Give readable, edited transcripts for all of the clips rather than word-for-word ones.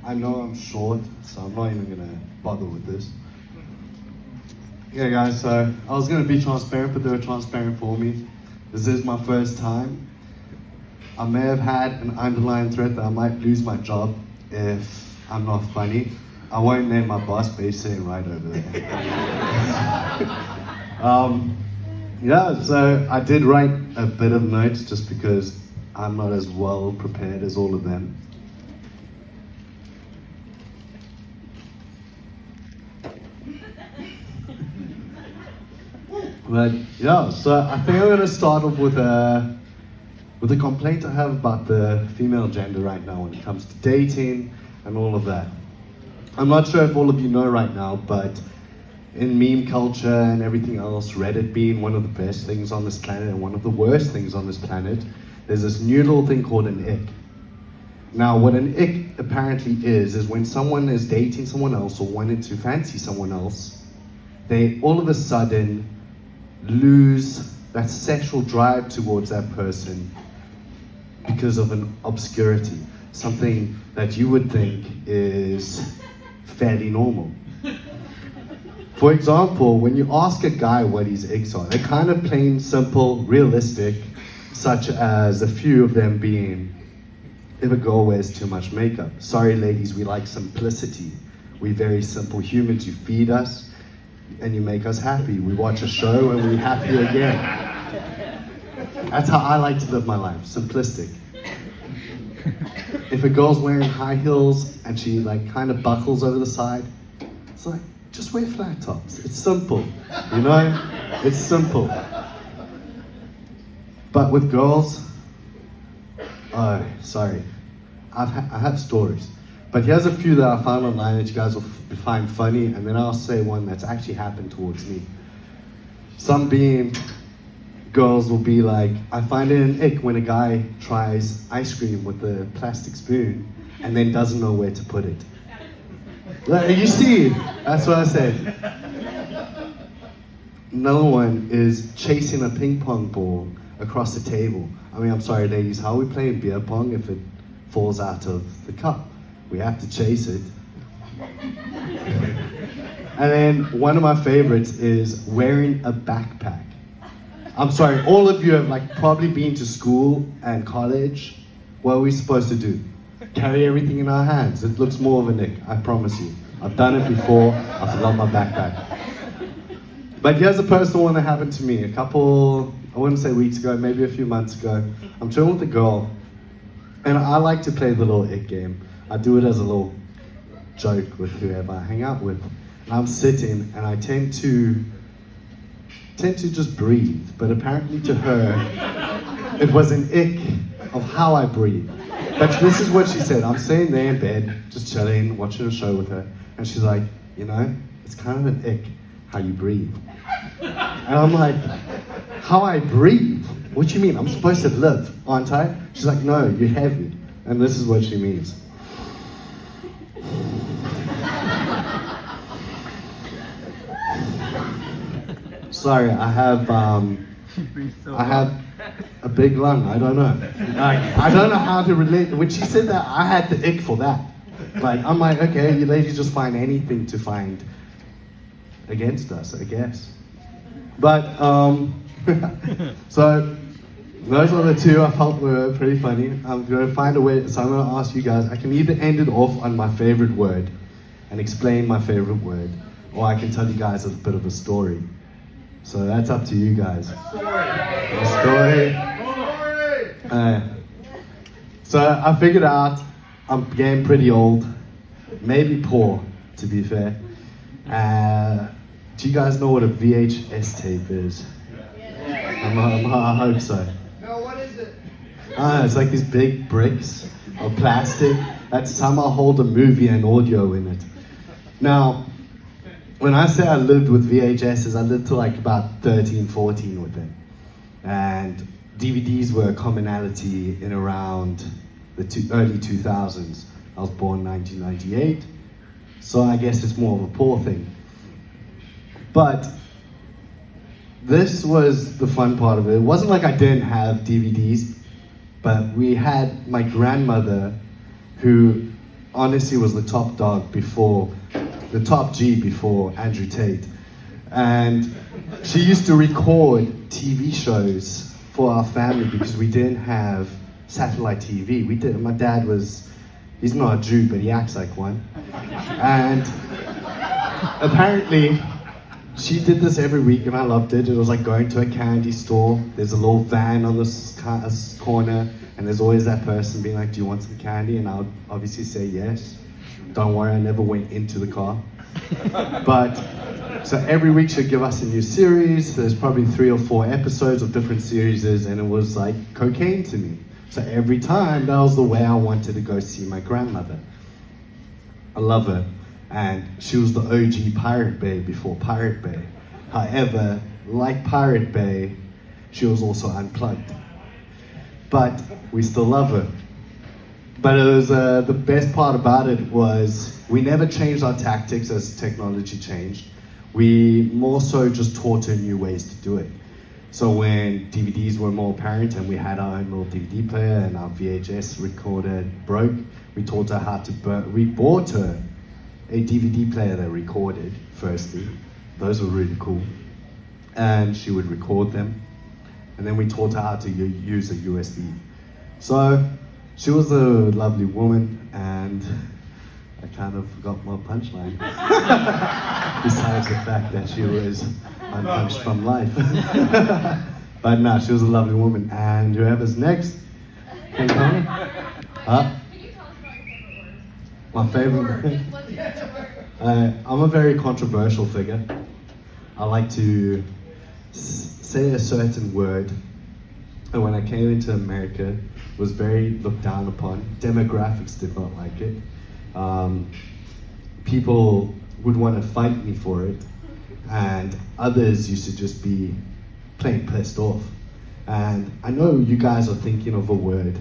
I know I'm short, so I'm not even gonna bother with this. Yeah, guys, so I was gonna be transparent, but they were transparent for me. This is my first time. I may have had an underlying threat that I might lose my job if I'm not funny. I won't name my boss, but he's sitting right over there. Yeah, so I did write a bit of notes just because I'm not as well prepared as all of them. But yeah, so I think I'm gonna start off with a complaint I have about the female gender right now when it comes to dating and all of that. I'm not sure if all of you know right now, but in meme culture and everything else, Reddit being one of the best things on this planet and one of the worst things on this planet, there's this new little thing called an ick. Now, what an ick apparently is when someone is dating someone else or wanted to fancy someone else, they all of a sudden lose that sexual drive towards that person because of an obscurity, something that you would think is fairly normal. For example, when you ask a guy what his icks are, they're kind of plain, simple, realistic, such as a few of them being, if a girl wears too much makeup. Sorry ladies, we like simplicity. We're very simple humans. You feed us and you make us happy. We watch a show and we're happy again. That's how I like to live my life, simplistic. If a girl's wearing high heels and she like kind of buckles over the side, it's like, just wear flat tops. It's simple, you know? It's simple. But with girls, oh, sorry. I have stories. But here's a few that I found online that you guys will find funny, and then I'll say one that's actually happened towards me. Some being, girls will be like, I find it an ick when a guy tries ice cream with a plastic spoon and then doesn't know where to put it. You see, that's what I said. Another one is chasing a ping pong ball across the table. I mean, I'm sorry ladies, how are we playing beer pong if it falls out of the cup? We have to chase it. And then one of my favorites is wearing a backpack. I'm sorry, all of you have like probably been to school and college. What are we supposed to do? Carry everything in our hands. It looks more of a nick, I promise you. I've done it before, I forgot my backpack. But here's a personal one that happened to me a couple, I wouldn't say weeks ago, maybe a few months ago. I'm chilling with a girl, and I like to play the little ick game. I do it as a little joke with whoever I hang out with. And I'm sitting, and I tend to just breathe, but apparently to her, it was an ick of how I breathe. But this is what she said. I'm sitting there in bed, just chilling, watching a show with her, and she's like, you know, it's kind of an ick how you breathe. And I'm like, how I breathe? What do you mean? I'm supposed to live, aren't I? She's like, no, you're heavy. And this is what she means. Sorry, I have a big lung. I don't know. I don't know how to relate. When she said that, I had the ick for that. Like, I'm like, okay, you ladies just find anything to find against us, I guess. But so those are the two I felt were pretty funny. I'm gonna find a way. So I'm gonna ask you guys. I can either end it off on my favorite word and explain my favorite word, or I can tell you guys a bit of a story. So that's up to you guys. A story. So I figured out I'm getting pretty old, maybe poor, to be fair. Do you guys know what a VHS tape is? I hope so. No, what is it? It's like these big bricks of plastic that somehow hold a movie and audio in it. Now, when I say I lived with VHSs, I lived till like about 13, 14 with them. And DVDs were a commonality in around the early 2000s. I was born in 1998, so I guess it's more of a poor thing. But this was the fun part of it. It wasn't like I didn't have DVDs, but we had my grandmother, who honestly was the top dog before, the top G before Andrew Tate. And she used to record TV shows for our family because we didn't have satellite TV. My dad he's not a Jew, but he acts like one. And apparently, she did this every week and I loved it. It was like going to a candy store. There's a little van on this corner and there's always that person being like, do you want some candy? And I would obviously say yes. Don't worry, I never went into the car. But, so every week she'd give us a new series. There's probably 3 or 4 episodes of different series and it was like cocaine to me. So every time, that was the way I wanted to go see my grandmother. I love her. And she was the OG Pirate Bay before Pirate Bay. However, like Pirate Bay, she was also unplugged. But we still love her. But it was the best part about it was we never changed our tactics as technology changed. We more so just taught her new ways to do it. So when DVDs were more apparent and we had our own little DVD player and our VHS recorder broke, we taught her how to we bought her a DVD player that recorded, firstly. Those were really cool. And she would record them. And then we taught her how to use a USB. So she was a lovely woman, and I kind of forgot my punchline. Besides the fact that she was unpunched from life. But no, she was a lovely woman. And whoever's next, can you tell me? Huh? My favorite. I'm a very controversial figure. I like to say a certain word, and when I came into America, was very looked down upon. Demographics did not like it. People would want to fight me for it, and others used to just be plain pissed off. And I know you guys are thinking of a word,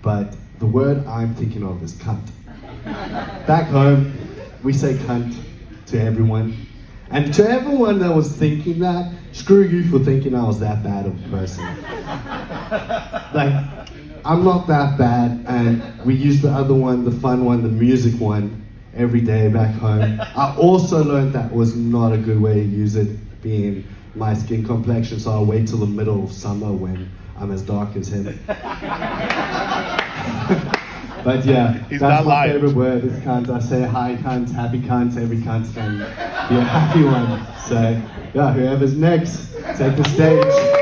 but the word I'm thinking of is cunt. Back home, we say cunt to everyone. And to everyone that was thinking that, screw you for thinking I was that bad of a person. Like, I'm not that bad, and we use the other one, the fun one, the music one, every day back home. I also learned that was not a good way to use it, being my skin complexion, so I'll wait till the middle of summer when I'm as dark as him. But yeah, that's my favorite word, is cunt. I say hi cunt, happy cunt, every cunt can be a happy one. So yeah, whoever's next, take the stage.